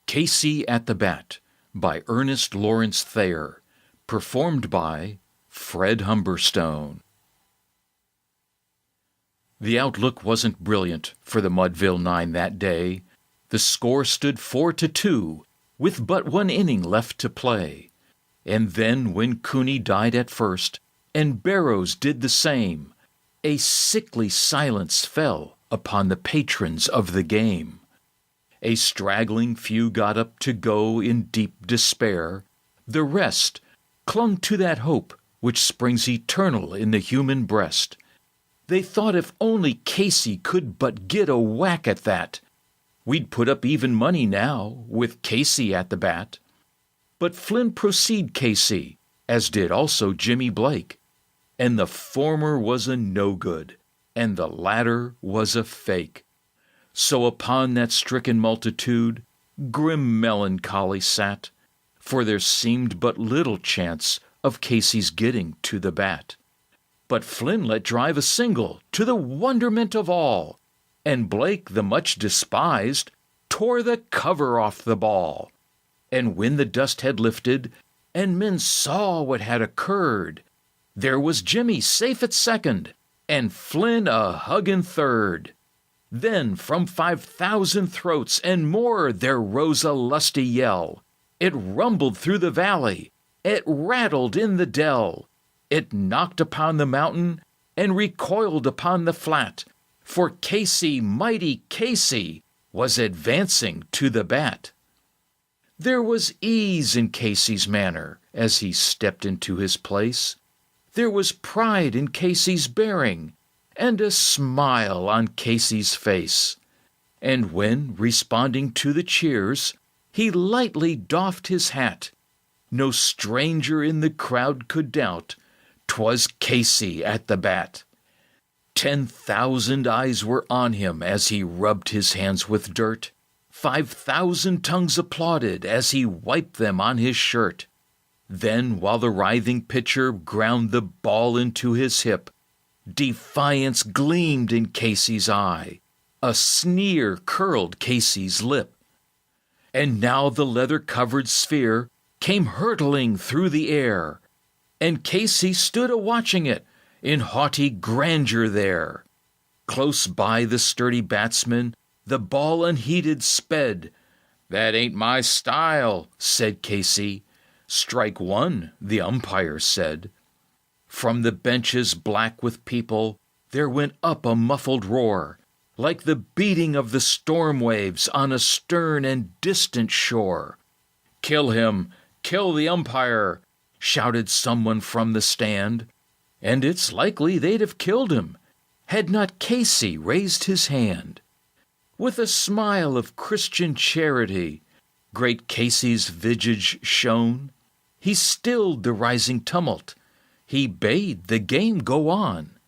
Casey at the Bat by Ernest Lawrence Thayer, performed by Fred Humberstone. The outlook wasn't brilliant for the Mudville Nine that day. The score stood 4-2, with but one inning left to play. And then when Cooney died at first, and Barrows did the same, a sickly silence fell upon the patrons of the game. A straggling few got up to go in deep despair. The rest clung to that hope which springs eternal in the human breast. They thought if only Casey could but get a whack at that, we'd put up even money now with Casey at the bat. But Flynn proceed Casey, as did also Jimmy Blake, and the former was a no-good, and the latter was a fake. So upon that stricken multitude grim melancholy sat, for there seemed but little chance of Casey's getting to the bat. But Flynn let drive a single, to the wonderment of all, and Blake, the much despised, tore the cover off the ball. And when the dust had lifted, and men saw what had occurred, there was Jimmy safe at second, and Flynn a huggin' third. Then from 5,000 throats and more there rose a lusty yell. It rumbled through the valley, it rattled in the dell, it knocked upon the mountain and recoiled upon the flat, for Casey, mighty Casey, was advancing to the bat. There was ease in Casey's manner as he stepped into his place. There was pride in Casey's bearing, and a smile on Casey's face. And when, responding to the cheers, he lightly doffed his hat, no stranger in the crowd could doubt 'twas Casey at the bat. 10,000 eyes were on him as he rubbed his hands with dirt. 5,000 tongues applauded as he wiped them on his shirt. Then, while the writhing pitcher ground the ball into his hip, defiance gleamed in Casey's eye, a sneer curled Casey's lip. And now the leather-covered sphere came hurtling through the air, and Casey stood a-watching it in haughty grandeur there. Close by the sturdy batsman the ball unheeded sped. "That ain't my style," said Casey. "Strike one," the umpire said. From the benches black with people there went up a muffled roar, like the beating of the storm waves on a stern and distant shore. "Kill him! Kill the umpire!" shouted someone from the stand, and it's likely they'd have killed him had not Casey raised his hand. With a smile of Christian charity, great Casey's visage shone. He stilled the rising tumult. He bade the game go on.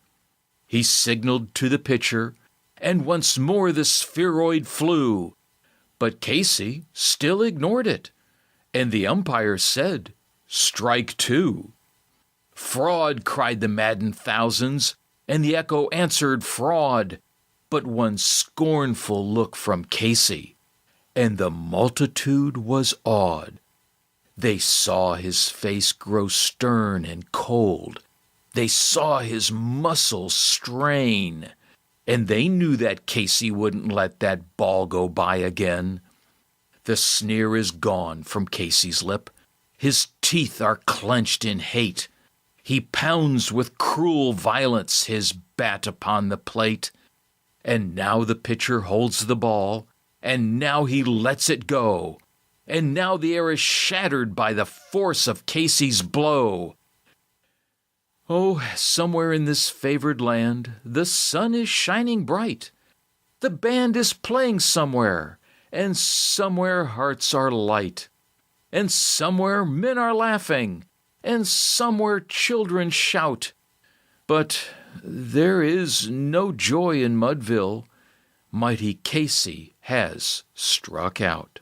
He signaled to the pitcher, and once more the spheroid flew. But Casey still ignored it, and the umpire said, "Strike two." "Fraud!" cried the maddened thousands, and the echo answered, "Fraud!" But one scornful look from Casey, and the multitude was awed. They saw his face grow stern and cold. They saw his muscles strain, and they knew that Casey wouldn't let that ball go by again. The sneer is gone from Casey's lip. His teeth are clenched in hate. He pounds with cruel violence his bat upon the plate. And now the pitcher holds the ball, and now he lets it go. And now the air is shattered by the force of Casey's blow. Oh, somewhere in this favored land the sun is shining bright. The band is playing somewhere, and somewhere hearts are light. And somewhere men are laughing, and somewhere children shout. But there is no joy in Mudville. Mighty Casey has struck out.